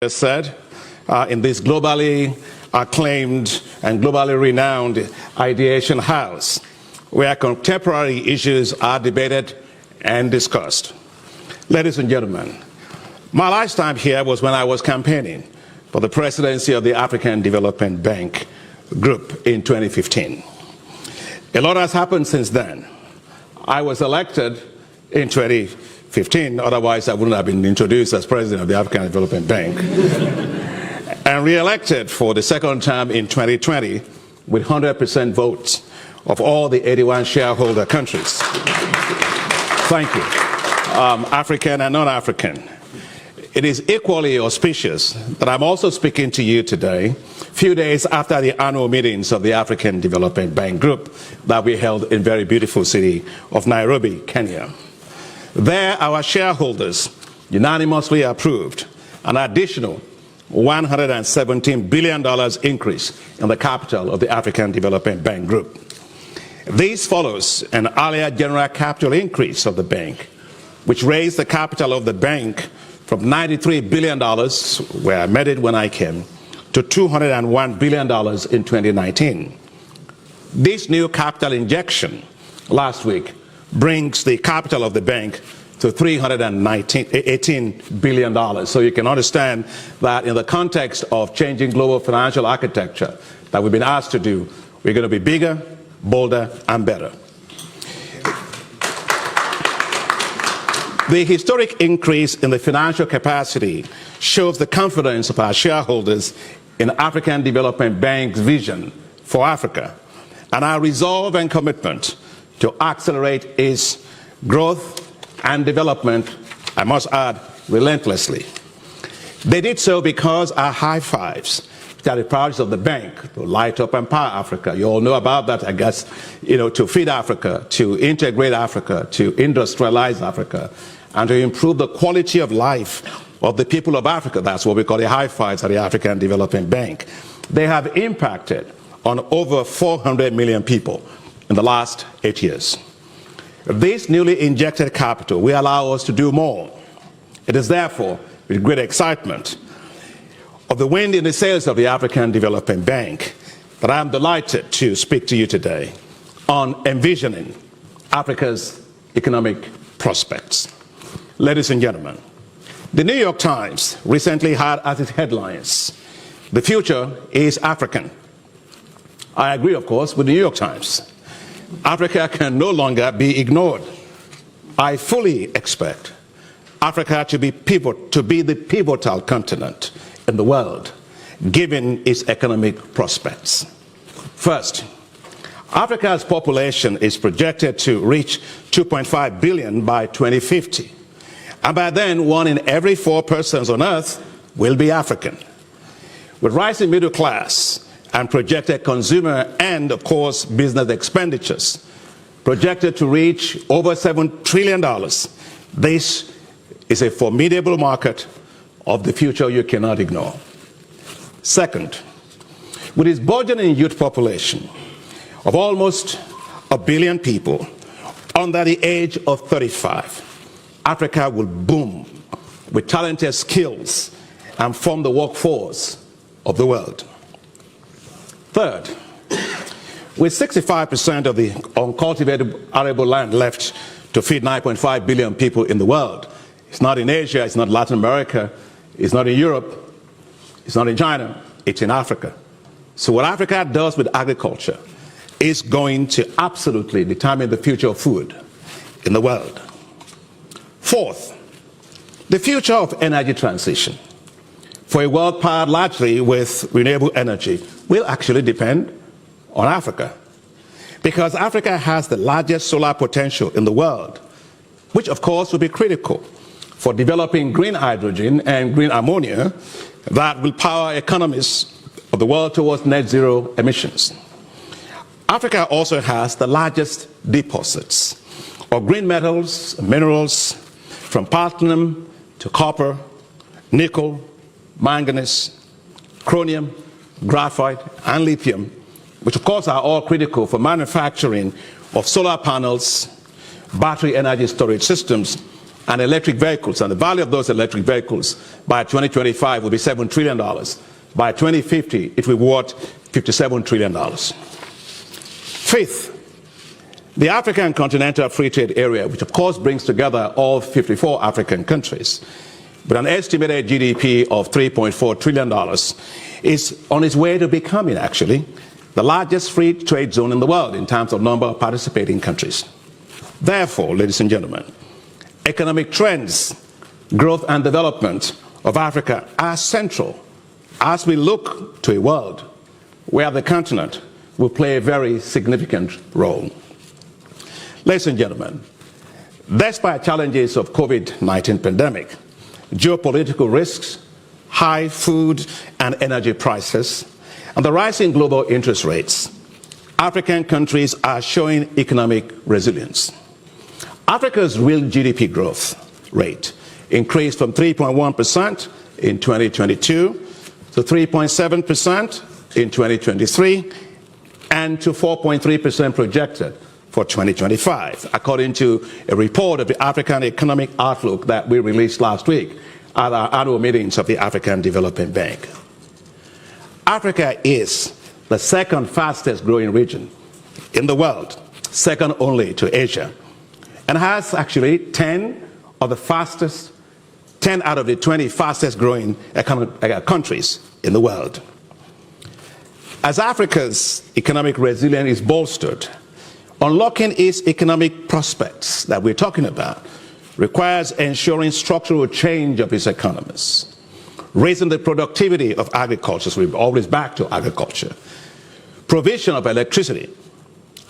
said, in this globally acclaimed and globally renowned ideation house, where contemporary issues are debated and discussed. Ladies and gentlemen, my last time here was when I was campaigning for the presidency of the African Development Bank Group in 2015. A lot has happened since then. I was elected in 2015, otherwise I wouldn't have been introduced as president of the African Development Bank, and re-elected for the second term in 2020 with 100% votes of all the 81 shareholder countries. Thank you. African and non-African. It is equally auspicious that I'm also speaking to you today, few days after the annual meetings of the African Development Bank Group that we held in very beautiful city of Nairobi, Kenya. There, our shareholders unanimously approved an additional $117 billion increase in the capital of the African Development Bank Group. This follows an earlier general capital increase of the bank, which raised the capital of the bank from $93 billion, where I met it when I came, to $201 billion in 2019. This new capital injection last week brings the capital of the bank to $318 billion. So you can understand that in the context of changing global financial architecture that we've been asked to do, we're going to be bigger, bolder, and better. The historic increase in the financial capacity shows the confidence of our shareholders in African Development Bank's vision for Africa and our resolve and commitment to accelerate its growth and development, I must add, relentlessly. They did so because our high fives, which are the priorities of the bank, to light up and power Africa. You all know about that, I guess, to feed Africa, to integrate Africa, to industrialize Africa, and to improve the quality of life of the people of Africa. That's what we call the high fives at the African Development Bank. They have impacted on over 400 million people in the last 8 years. This newly injected capital will allow us to do more. It is therefore with great excitement of the wind in the sails of the African Development Bank that I am delighted to speak to you today on envisioning Africa's economic prospects. Ladies and gentlemen, the New York Times recently had as its headlines, "The future is African." I agree, of course, with the New York Times. Africa can no longer be ignored. I fully expect Africa to be the pivotal continent in the world, given its economic prospects. First, Africa's population is projected to reach 2.5 billion by 2050. And by then, 1 in every 4 persons on Earth will be African. With rising middle class and projected consumer and, of course, business expenditures projected to reach over $7 trillion, this is a formidable market of the future you cannot ignore. Second, with its burgeoning youth population of almost 1 billion people under the age of 35, Africa will boom with talented skills and form the workforce of the world. Third, with 65% of the uncultivated arable land left to feed 9.5 billion people in the world, it's not in Asia, it's not Latin America, it's not in Europe, it's not in China, it's in Africa. So what Africa does with agriculture is going to absolutely determine the future of food in the world. Fourth, the future of energy transition for a world powered largely with renewable energy will actually depend on Africa, because Africa has the largest solar potential in the world, which of course will be critical for developing green hydrogen and green ammonia that will power economies of the world towards net zero emissions. Africa also has the largest deposits of green metals and minerals, from platinum to copper, nickel, manganese, chromium, graphite, and lithium, which of course are all critical for manufacturing of solar panels, battery energy storage systems, and electric vehicles, and the value of those electric vehicles by 2025 will be $7 trillion. By 2050, it will be worth $57 trillion. Fifth, the African Continental Free Trade Area, which of course brings together all 54 African countries, with an estimated GDP of $3.4 trillion, is on its way to becoming, actually, the largest free trade zone in the world in terms of number of participating countries. Therefore, ladies and gentlemen, economic trends, growth and development of Africa are central as we look to a world where the continent will play a very significant role. Ladies and gentlemen, despite challenges of COVID-19 pandemic, geopolitical risks, high food and energy prices, and the rising global interest rates, African countries are showing economic resilience. Africa's real GDP growth rate increased from 3.1% in 2022 to 3.7% in 2023 and to 4.3% projected for 2025, according to a report of the African Economic Outlook that we released last week at our annual meetings of the African Development Bank. Africa is the second fastest growing region in the world, second only to Asia, and has actually 10 out of the 20 fastest growing countries in the world. As Africa's economic resilience is bolstered, unlocking its economic prospects that we're talking about requires ensuring structural change of its economies, raising the productivity of agriculture, so we're always back to agriculture, provision of electricity,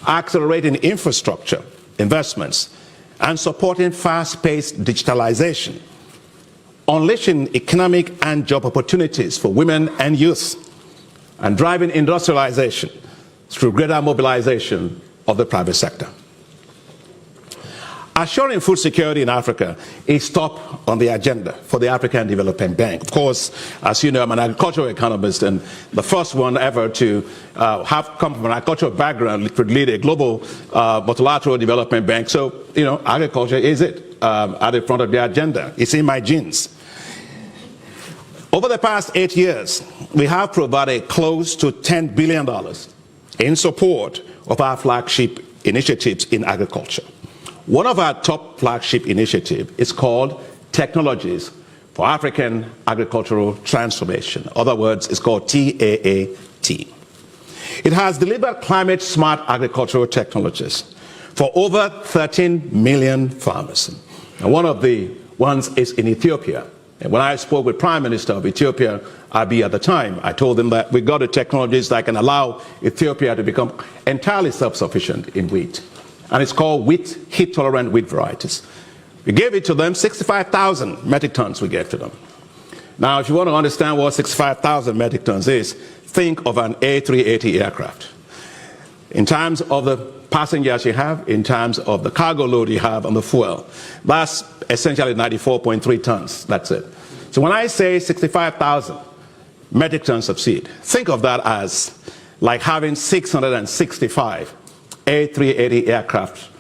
accelerating infrastructure investments, and supporting fast-paced digitalization, unleashing economic and job opportunities for women and youth, and driving industrialization through greater mobilization of the private sector. Assuring food security in Africa is top on the agenda for the African Development Bank. Of course, as you know, I'm an agricultural economist, and the first one ever to have come from an agricultural background to lead a global multilateral development bank. So, you know, agriculture is it at the front of the agenda. It's in my genes. Over the past 8 years, we have provided close to $10 billion in support of our flagship initiatives in agriculture. One of our top flagship initiatives is called Technologies for African Agricultural Transformation. In other words, it's called TAAT. It has delivered climate-smart agricultural technologies for over 13 million farmers. And one of the ones is in Ethiopia. And when I spoke with Prime Minister of Ethiopia, Abiy, at the time, I told them that we got the technologies that can allow Ethiopia to become entirely self-sufficient in wheat. And it's called heat-tolerant wheat varieties. We gave it to them, 65,000 metric tons we gave to them. Now, if you want to understand what 65,000 metric tons is, think of an A380 aircraft. In terms of the passengers you have, in terms of the cargo load you have on the fuel, that's essentially 94.3 tons, that's it. So when I say 65,000 metric tons of seed, think of that as like having 665 A380 aircraft,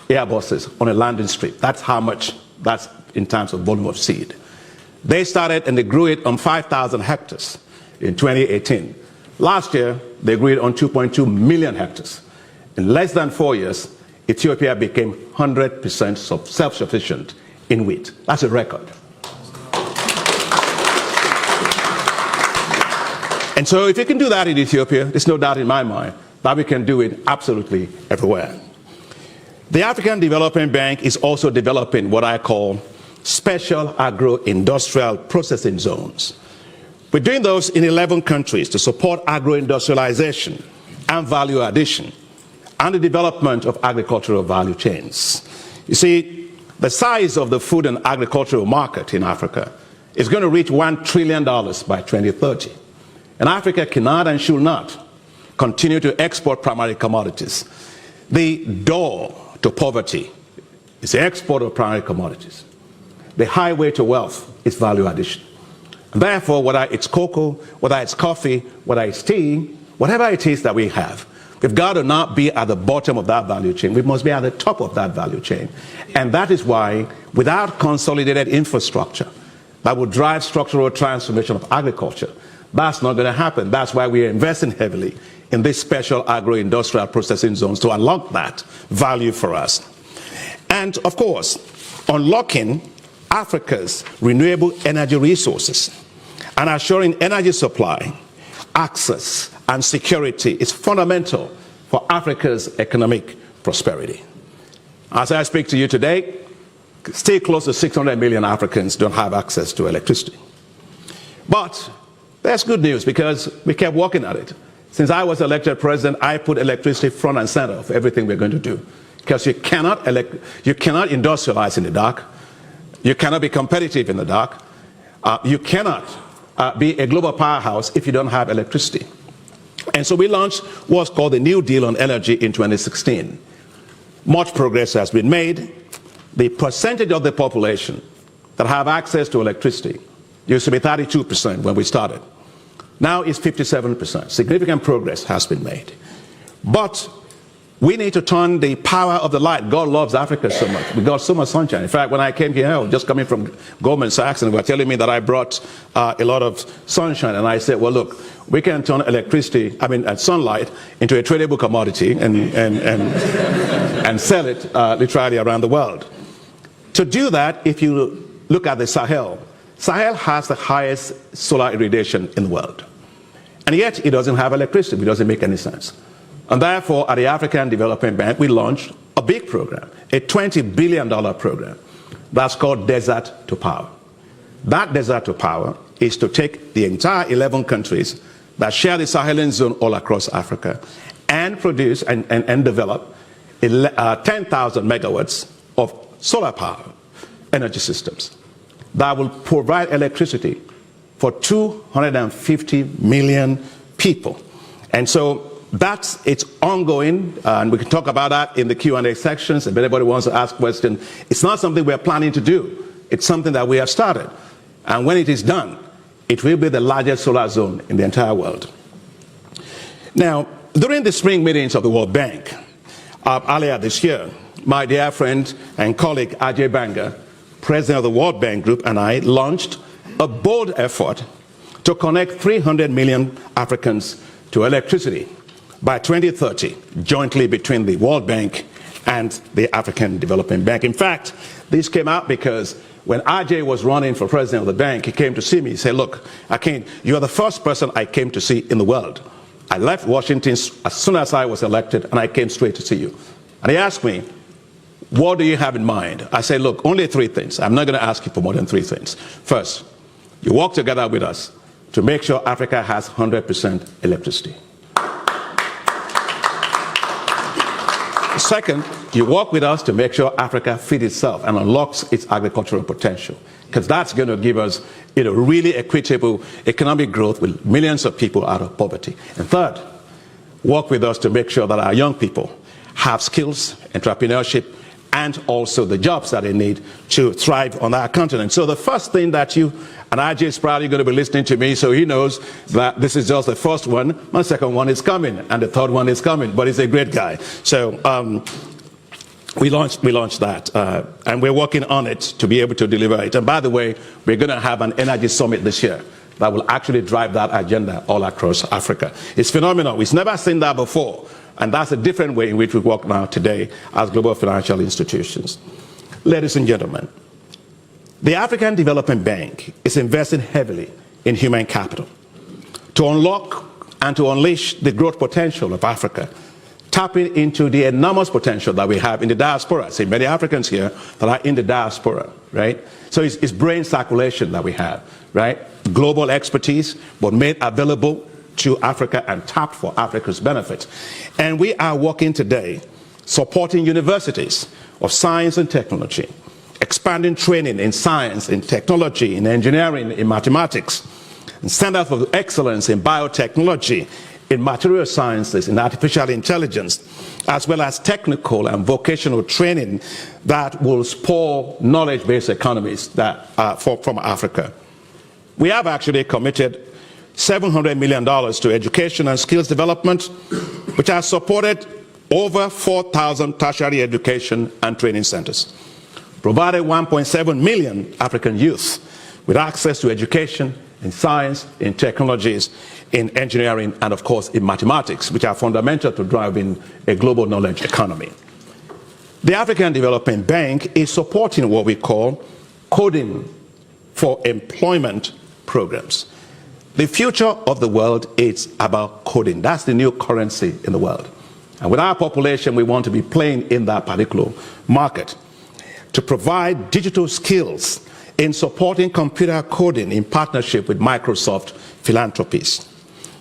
Airbuses on a landing strip. That's how much, that's in terms of volume of seed. They started and they grew it on 5,000 hectares in 2018. Last year, they grew it on 2.2 million hectares. In less than 4 years, Ethiopia became 100% self-sufficient in wheat. That's a record. And so if you can do that in Ethiopia, there's no doubt in my mind that we can do it absolutely everywhere. The African Development Bank is also developing what I call special agro-industrial processing zones. We're doing those in 11 countries to support agro-industrialization and value addition and the development of agricultural value chains. You see, the size of the food and agricultural market in Africa is going to reach $1 trillion by 2030. And Africa cannot and should not continue to export primary commodities. The door to poverty is the export of primary commodities. The highway to wealth is value addition. And therefore, whether it's cocoa, whether it's coffee, whether it's tea, whatever it is that we have, We've got to not be at the bottom of that value chain. We must be at the top of that value chain. And that is why, without consolidated infrastructure that will drive structural transformation of agriculture, that's not going to happen. That's why we are investing heavily in these special agro-industrial processing zones to unlock that value for us. And of course, unlocking Africa's renewable energy resources and assuring energy supply, access, and security is fundamental for Africa's economic prosperity. As I speak to you today, still close to 600 million Africans don't have access to electricity. But that's good news, because we kept working at it. Since I was elected president, I put electricity front and center of everything we're going to do. Because you cannot industrialize in the dark. You cannot be competitive in the dark. You cannot be a global powerhouse if you don't have electricity. And so we launched what's called the New Deal on Energy in 2016. Much progress has been made. The percentage of the population that have access to electricity used to be 32% when we started. Now it's 57%. Significant progress has been made. But we need to turn the power of the light. God loves Africa so much. We got so much sunshine. In fact, when I came here, I was just coming from Goldman Sachs, and they were telling me that I brought a lot of sunshine. And I said, well, look, we can turn sunlight into a tradable commodity and sell it literally around the world. To do that, if you look at the Sahel, Sahel has the highest solar irradiation in the world. And yet it doesn't have electricity. It doesn't make any sense. And therefore, at the African Development Bank, we launched a big program, a $20 billion program that's called Desert to Power. That Desert to Power is to take the entire 11 countries that share the Sahelian zone all across Africa and produce and develop 10,000 megawatts of solar power energy systems that will provide electricity for 250 million people. And so it's ongoing, and we can talk about that in the Q&A sections. If anybody wants to ask questions, it's not something we're planning to do. It's something that we have started. And when it is done, it will be the largest solar zone in the entire world. Now, during the spring meetings of the World Bank earlier this year, my dear friend and colleague Ajay Banga, president of the World Bank Group, and I launched a bold effort to connect 300 million Africans to electricity by 2030, jointly between the World Bank and the African Development Bank. In fact, this came out because when Ajay was running for president of the bank, he came to see me. He said, look, you're the first person I came to see in the world. I left Washington as soon as I was elected, and I came straight to see you. And he asked me, what do you have in mind? I said, look, only three things. I'm not going to ask you for more than three things. First, you work together with us to make sure Africa has 100% electricity. Second, you work with us to make sure Africa feeds itself and unlocks its agricultural potential, because that's going to give us really equitable economic growth with millions of people out of poverty. And third, work with us to make sure that our young people have skills, entrepreneurship, and also the jobs that they need to thrive on our continent. So the first thing that and Ajay is probably going to be listening to me, so he knows that this is just the first one. My second one is coming, and the third one is coming, but he's a great guy. So we launched that, and we're working on it to be able to deliver it. And by the way, we're going to have an energy summit this year that will actually drive that agenda all across Africa. It's phenomenal. We've never seen that before. And that's a different way in which we work now today as global financial institutions. Ladies and gentlemen, the African Development Bank is investing heavily in human capital to unlock and to unleash the growth potential of Africa, tapping into the enormous potential that we have in the diaspora. See, many Africans here that are in the diaspora, right? So it's brain circulation that we have, right? Global expertise, but made available to Africa and tapped for Africa's benefit. And we are working today supporting universities of science and technology, expanding training in science, in technology, in engineering, in mathematics, and centers of excellence in biotechnology, in material sciences, in artificial intelligence, as well as technical and vocational training that will spur knowledge-based economies from Africa. We have actually committed $700 million to education and skills development, which has supported over 4,000 tertiary education and training centers, provided 1.7 million African youth with access to education in science, in technologies, in engineering, and of course in mathematics, which are fundamental to driving a global knowledge economy. The African Development Bank is supporting what we call coding for employment programs. The future of the world is about coding. That's the new currency in the world. And with our population, we want to be playing in that particular market to provide digital skills in supporting computer coding in partnership with Microsoft philanthropies.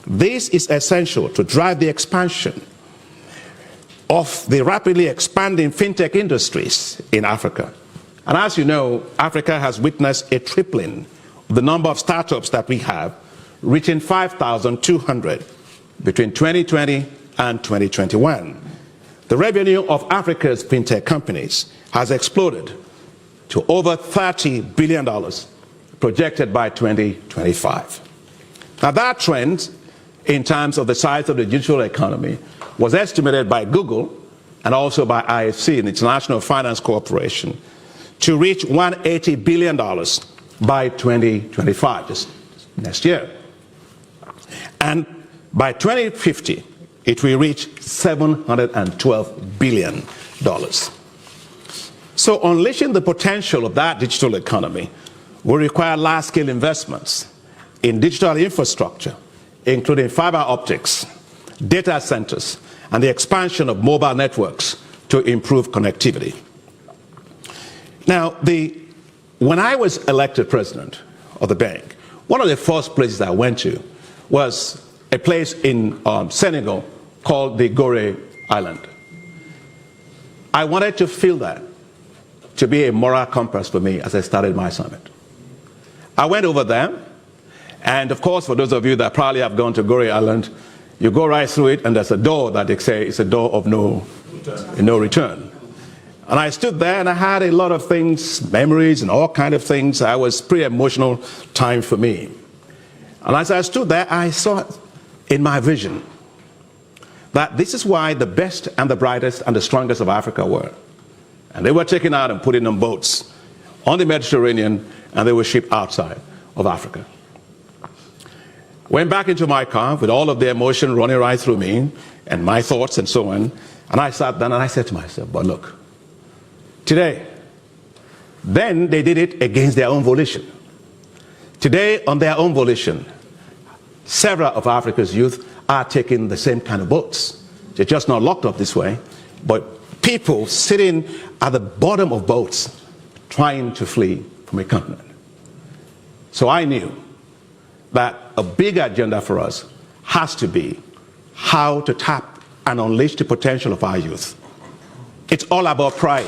This is essential to drive the expansion of the rapidly expanding fintech industries in Africa. And as you know, Africa has witnessed a tripling of the number of startups that we have, reaching 5,200 between 2020 and 2021. The revenue of Africa's fintech companies has exploded to over $30 billion projected by 2025. Now that trend, in terms of the size of the digital economy, was estimated by Google and also by IFC, the International Finance Corporation, to reach $180 billion by 2025, just next year. And by 2050, it will reach $712 billion. So unleashing the potential of that digital economy will require large-scale investments in digital infrastructure, including fiber optics, data centers, and the expansion of mobile networks to improve connectivity. Now, when I was elected president of the bank, one of the first places I went to was a place in Senegal called the Gorée Island. I wanted to feel that to be a moral compass for me as I started my summit. I went over there, and of course, for those of you that probably have gone to Gorée Island, you go right through it, and there's a door that they say is a door of no return. And I stood there, and I had a lot of things, memories, and all kind of things. It was a pretty emotional time for me. And as I stood there, I saw in my vision that this is why the best and the brightest and the strongest of Africa were. And they were taken out and put in on boats on the Mediterranean, and they were shipped outside of Africa. Went back into my car with all of the emotion running right through me and my thoughts and so on. And I sat down and I said to myself, but look, today, then they did it against their own volition. Today, on their own volition, several of Africa's youth are taking the same kind of boats. They're just not locked up this way, but people sitting at the bottom of boats trying to flee from a continent. So I knew that a big agenda for us has to be how to tap and unleash the potential of our youth. It's all about pride.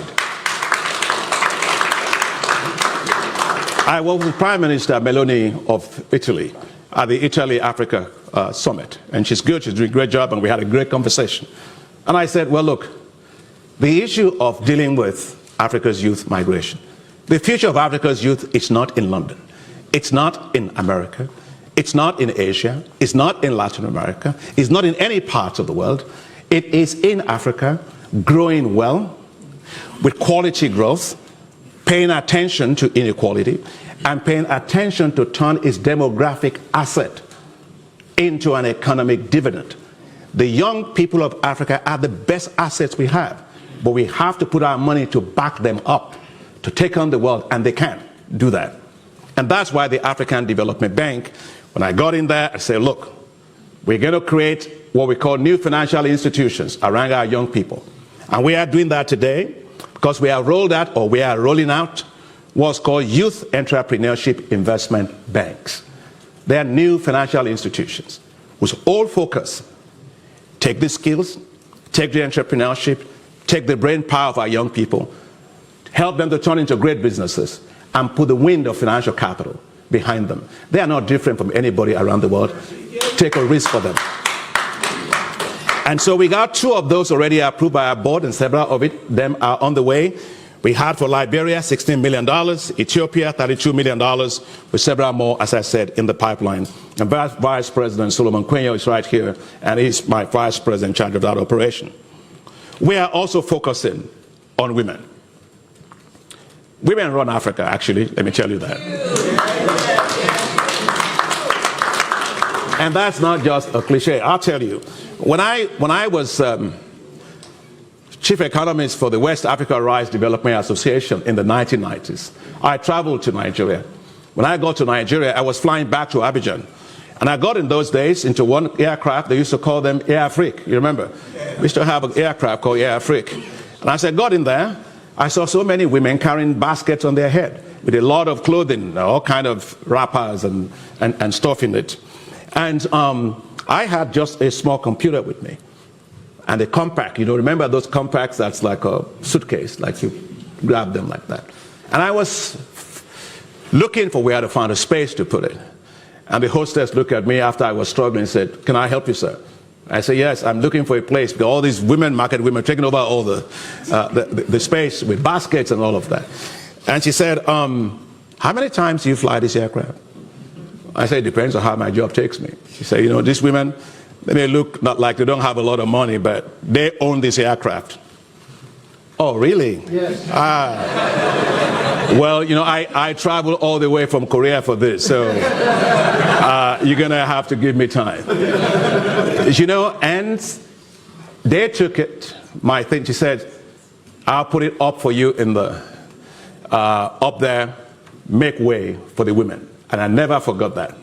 I was with Prime Minister Meloni of Italy at the Italy-Africa Summit, and she's good, she's doing a great job, and we had a great conversation. And I said, well, look, the issue of dealing with Africa's youth migration, the future of Africa's youth is not in London. It's not in America. It's not in Asia. It's not in Latin America. It's not in any parts of the world. It is in Africa, growing well, with quality growth, paying attention to inequality, and paying attention to turn its demographic asset into an economic dividend. The young people of Africa are the best assets we have, but we have to put our money to back them up, to take on the world, and they can do that. And that's why the African Development Bank, when I got in there, I said, look, we're going to create what we call new financial institutions around our young people. And we are doing that today because we have rolled out, or we are rolling out, what's called Youth Entrepreneurship Investment Banks. They are new financial institutions whose whole focus, take the skills, take the entrepreneurship, take the brain power of our young people, help them to turn into great businesses, and put the wind of financial capital behind them. They are not different from anybody around the world. Take a risk for them. And so we got 2 of those already approved by our board, and several of them are on the way. We had for Liberia $16 million, Ethiopia $32 million, with several more, as I said, in the pipeline. And Vice President Solomon Quenyo is right here, and he's my Vice President in charge of that operation. We are also focusing on women. Women run Africa, actually, let me tell you that. And that's not just a cliche. I'll tell you, when I was chief economist for the West Africa Rice Development Association in the 1990s, I traveled to Nigeria. When I got to Nigeria, I was flying back to Abidjan. And I got in those days into one aircraft. They used to call them Air Afrique. You remember? We used to have an aircraft called Air Afrique. And as I got in there, I saw so many women carrying baskets on their head with a lot of clothing, all kind of wrappers and stuff in it. And I had just a small computer with me. And a compact, you know, remember those compacts that's like a suitcase, like you grab them like that. And I was looking for where to find a space to put it. And the hostess looked at me after I was struggling and said, "Can I help you, sir?" I said, "Yes, I'm looking for a place because all these women, market women, taking over all the space with baskets and all of that." And she said, "How many times do you fly this aircraft?" I said, "It depends on how my job takes me." She said, "You know, these women, they may look not like they don't have a lot of money, but they own this aircraft." "Oh, really?" Yes. Well, you know, I traveled all the way from Korea for this, so you're going to have to give me time. You know, and they took it, my thing, she said, "I'll put it up for you in the, up there, make way for the women." And I never forgot that.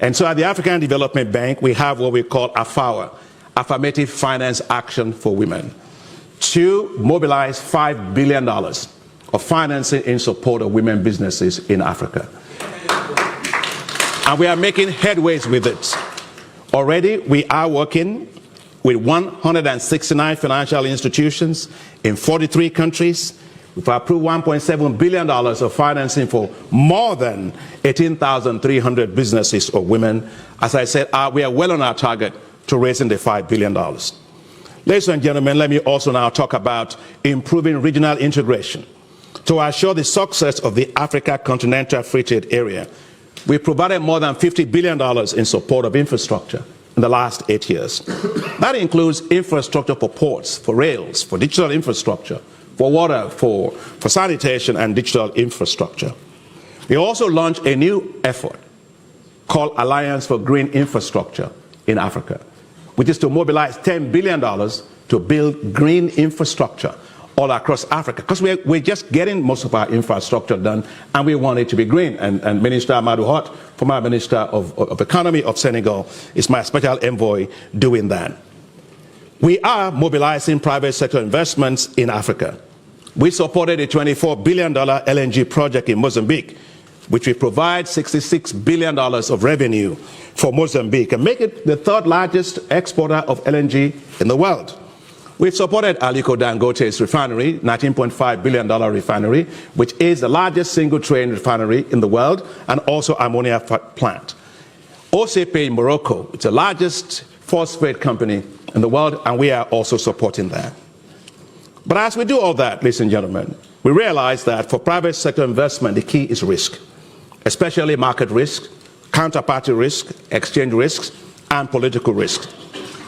And so at the African Development Bank, we have what we call AFAWA, Affirmative Finance Action for Women, to mobilize $5 billion of financing in support of women businesses in Africa. And we are making headways with it. Already, we are working with 169 financial institutions in 43 countries. We've approved $1.7 billion of financing for more than 18,300 businesses or women. As I said, we are well on our target to raising the $5 billion. Ladies and gentlemen, let me also now talk about improving regional integration. To assure the success of the Africa Continental Free Trade Area, we provided more than $50 billion in support of infrastructure in the last 8 years. That includes infrastructure for ports, for rails, for digital infrastructure, for water, for sanitation and digital infrastructure. We also launched a new effort called Alliance for Green Infrastructure in Africa, which is to mobilize $10 billion to build green infrastructure all across Africa, because we're just getting most of our infrastructure done, and we want it to be green. And Minister Amadou Hott, former Minister of Economy of Senegal, is my special envoy doing that. We are mobilizing private sector investments in Africa. We supported a $24 billion LNG project in Mozambique, which will provide $66 billion of revenue for Mozambique and make it the third largest exporter of LNG in the world. We've supported Aliko Dangote's refinery, $19.5 billion refinery, which is the largest single-train refinery in the world, and also ammonia plant. OCP in Morocco, it's the largest phosphate company in the world, and we are also supporting that. But as we do all that, ladies and gentlemen, we realize that for private sector investment, the key is risk, especially market risk, counterparty risk, exchange risks, and political risk.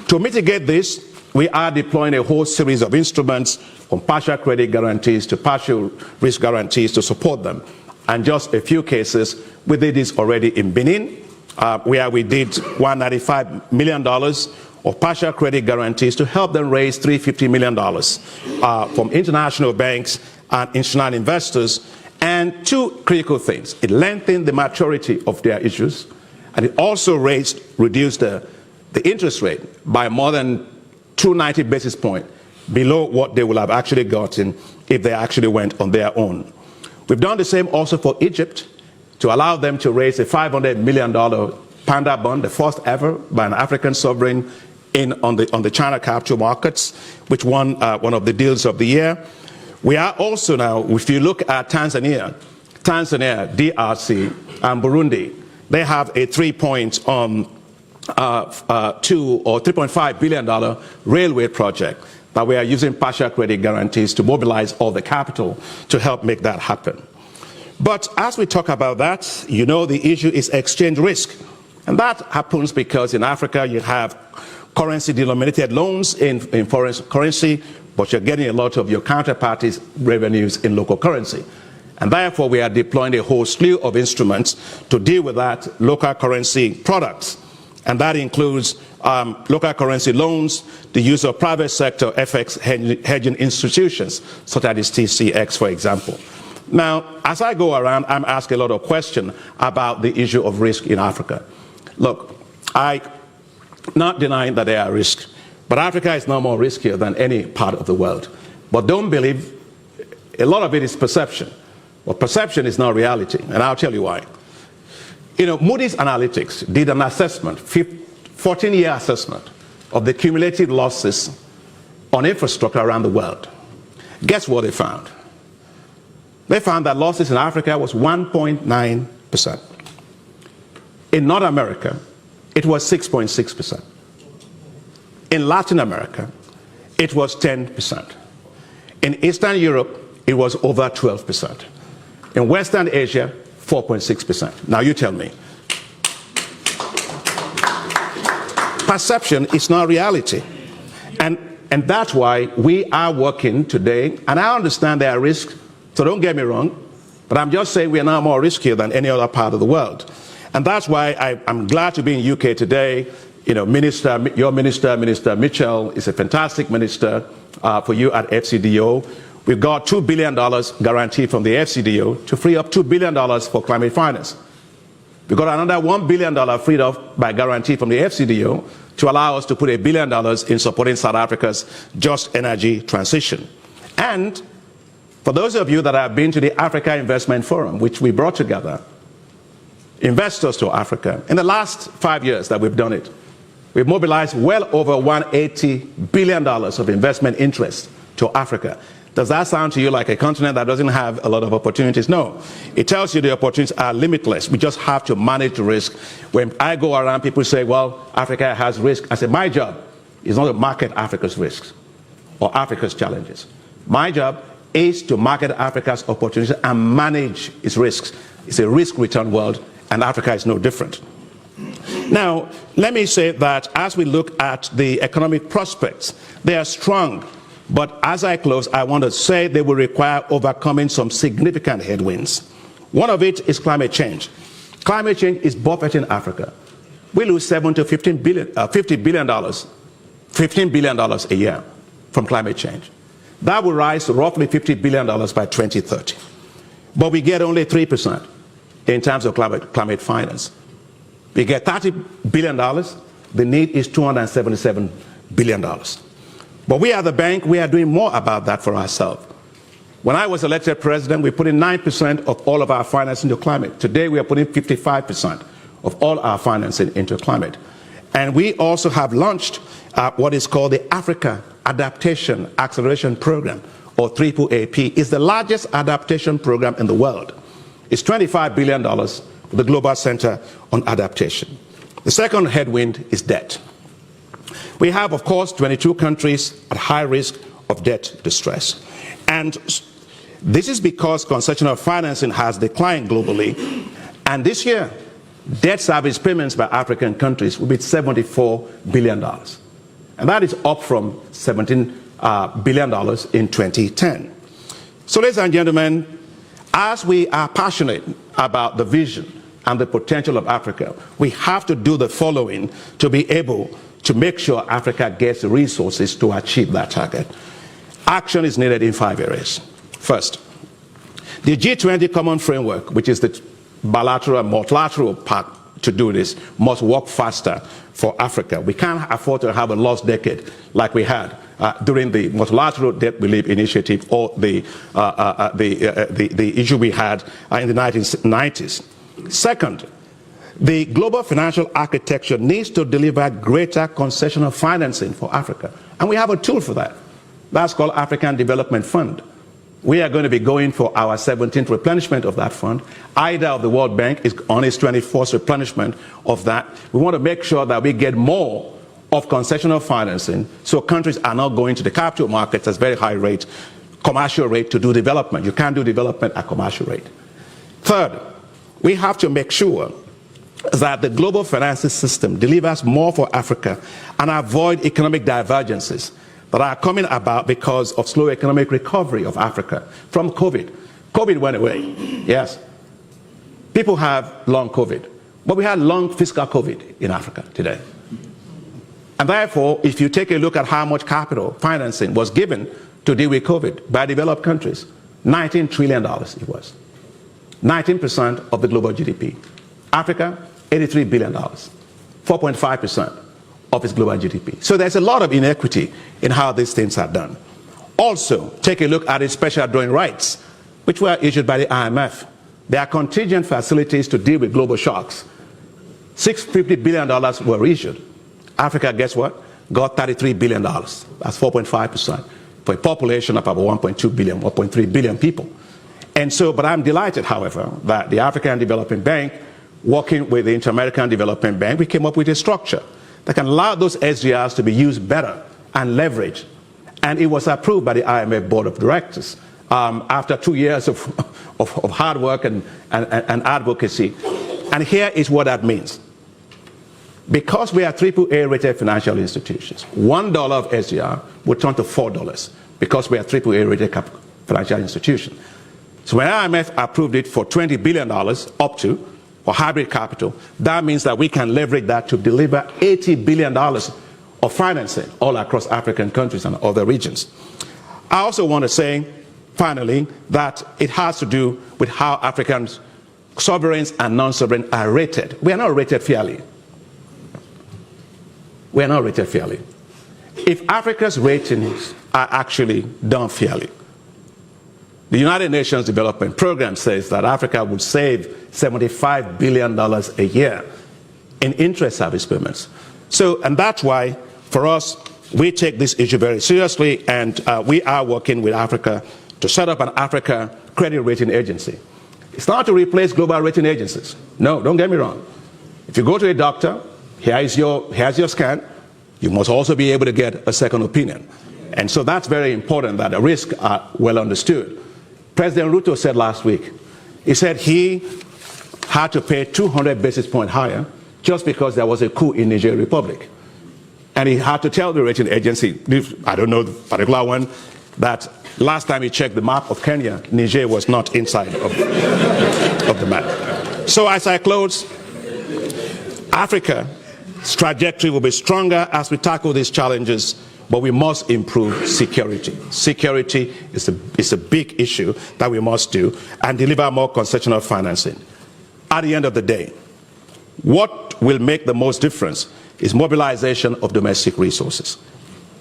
To mitigate this, we are deploying a whole series of instruments, from partial credit guarantees to partial risk guarantees, to support them. And just a few cases, we did this already in Benin, where we did $195 million of partial credit guarantees to help them raise $350 million from international banks and institutional investors. And two critical things: it lengthened the maturity of their issues, and it also reduced the interest rate by more than 290 basis points below what they would have actually gotten if they actually went on their own. We've done the same also for Egypt, to allow them to raise a $500 million Panda bond, the first ever by an African sovereign on the China capital markets, which won one of the deals of the year. We are also now, if you look at Tanzania, DRC, and Burundi, they have a $3.5 billion railway project that we are using partial credit guarantees to mobilize all the capital to help make that happen. But as we talk about that, you know the issue is exchange risk. And that happens because in Africa you have currency denominated loans in foreign currency, but you're getting a lot of your counterparties' revenues in local currency. And therefore we are deploying a whole slew of instruments to deal with that local currency products. And that includes local currency loans, the use of private sector FX hedging institutions, such as TCX, for example. Now, as I go around, I'm asked a lot of questions about the issue of risk in Africa. Look, I'm not denying that there are risks, but Africa is no more riskier than any part of the world. But don't believe, a lot of it is perception. Well, perception is not reality, and I'll tell you why. You know, Moody's Analytics did an assessment, 14-year assessment of the cumulative losses on infrastructure around the world. Guess what they found? They found that losses in Africa was 1.9%. In North America, it was 6.6%. In Latin America, it was 10%. In Eastern Europe, it was over 12%. In Western Asia, 4.6%. Now you tell me. Perception is not reality. And that's why we are working today, and I understand there are risks, so don't get me wrong, but I'm just saying we are now more riskier than any other part of the world. And that's why I'm glad to be in UK today. You know, your minister, Minister Mitchell, is a fantastic minister for you at FCDO. We've got $2 billion guaranteed from the FCDO to free up $2 billion for climate finance. We've got another $1 billion freed up by guarantee from the FCDO to allow us to put $1 billion in supporting South Africa's just energy transition. And for those of you that have been to the Africa Investment Forum, which we brought together investors to Africa, in the last 5 years that we've done it, we've mobilized well over $180 billion of investment interest to Africa. Does that sound to you like a continent that doesn't have a lot of opportunities? No. It tells you the opportunities are limitless. We just have to manage the risk. When I go around, people say, well, Africa has risk. I say, my job is not to market Africa's risks or Africa's challenges. My job is to market Africa's opportunities and manage its risks. It's a risk-return world, and Africa is no different. Now, let me say that as we look at the economic prospects, they are strong. But as I close, I want to say they will require overcoming some significant headwinds. One of it is climate change. Climate change is buffeting Africa. We lose $7 to $50 billion a year from climate change. That will rise to roughly $50 billion by 2030. But we get only 3% in terms of climate finance. We get $30 billion. The need is $277 billion. But we at the bank, we are doing more about that for ourselves. When I was elected president, we put in 9% of all of our financing into climate. Today, we are putting 55% of all our financing into climate. And we also have launched what is called the Africa Adaptation Acceleration Program, or AAAP. It's the largest adaptation program in the world. It's $25 billion for the Global Center on Adaptation. The second headwind is debt. We have, of course, 22 countries at high risk of debt distress. And this is because concessional financing has declined globally. And this year, debt service payments by African countries will be $74 billion. And that is up from $17 billion in 2010. So, ladies and gentlemen, as we are passionate about the vision and the potential of Africa, we have to do the following to be able to make sure Africa gets the resources to achieve that target. Action is needed in 5 areas. First, the G20 Common Framework, which is the bilateral and multilateral part to do this, must work faster for Africa. We can't afford to have a lost decade like we had during the multilateral debt relief initiative or the issue we had in the 1990s. Second, the global financial architecture needs to deliver greater concessional financing for Africa. And we have a tool for that. That's called African Development Fund. We are going to be going for our 17th replenishment of that fund. IDA of the World Bank is on its 24th replenishment of that. We want to make sure that we get more of concessional financing, so countries are not going to the capital markets at very high rate, commercial rate, to do development. You can't do development at commercial rate. Third, we have to make sure that the global financing system delivers more for Africa and avoid economic divergences that are coming about because of slow economic recovery of Africa from COVID. COVID went away, yes. People have long COVID, but we had long fiscal COVID in Africa today. And therefore, if you take a look at how much capital financing was given to deal with COVID by developed countries, $19 trillion it was. 19% of the global GDP. Africa, $83 billion, 4.5% of its global GDP. So there's a lot of inequity in how these things are done. Also, take a look at its special drawing rights, which were issued by the IMF. They are contingent facilities to deal with global shocks. $650 billion were issued. Africa, guess what? Got $33 billion. That's 4.5% for a population of about 1.2 billion, 1.3 billion people. And so, but I'm delighted, however, that the African Development Bank, working with the Inter-American Development Bank, we came up with a structure that can allow those SDRs to be used better and leveraged. And it was approved by the IMF Board of Directors after 2 years of hard work and advocacy. And here is what that means. Because we are AAA rated financial institutions, $1 of SDR would turn to $4 because we are AAA rated financial institution. So when IMF approved it for $20 billion up to for hybrid capital, that means that we can leverage that to deliver $80 billion of financing all across African countries and other regions. I also want to say, finally, that it has to do with how African sovereigns and non-sovereign are rated. We are not rated fairly. We are not rated fairly. If Africa's ratings are actually done fairly, the United Nations Development Program says that Africa would save $75 billion a year in interest service payments. So, and that's why, for us, we take this issue very seriously, and we are working with Africa to set up an Africa credit rating agency. It's not to replace global rating agencies. No, don't get me wrong. If you go to a doctor, here's your scan, you must also be able to get a second opinion. And so that's very important that the risks are well understood. President Ruto said last week, he said he had to pay 200 basis points higher just because there was a coup in Niger Republic. And he had to tell the rating agency, I don't know the particular one, that last time he checked the map of Kenya, Niger was not inside of the map. So as I close, Africa's trajectory will be stronger as we tackle these challenges, but we must improve security. Security is a big issue that we must do, and deliver more concessional financing. At the end of the day, what will make the most difference is mobilization of domestic resources.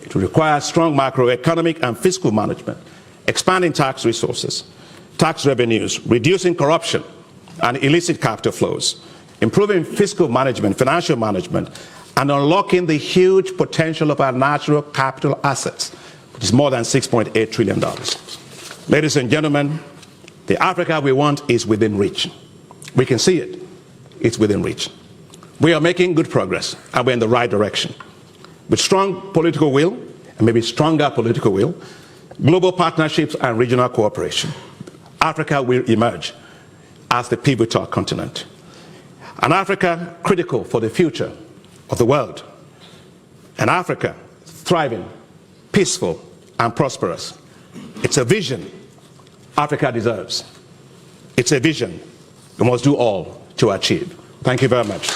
It will require strong macroeconomic and fiscal management, expanding tax resources, tax revenues, reducing corruption and illicit capital flows, improving fiscal management, financial management, and unlocking the huge potential of our natural capital assets, which is more than $6.8 trillion. Ladies and gentlemen, the Africa we want is within reach. We can see it. It's within reach. We are making good progress, and we're in the right direction. With strong political will, and maybe stronger political will, global partnerships and regional cooperation, Africa will emerge as the pivotal continent. An Africa critical for the future of the world. An Africa thriving, peaceful, and prosperous. It's a vision Africa deserves. It's a vision we must do all to achieve. Thank you very much.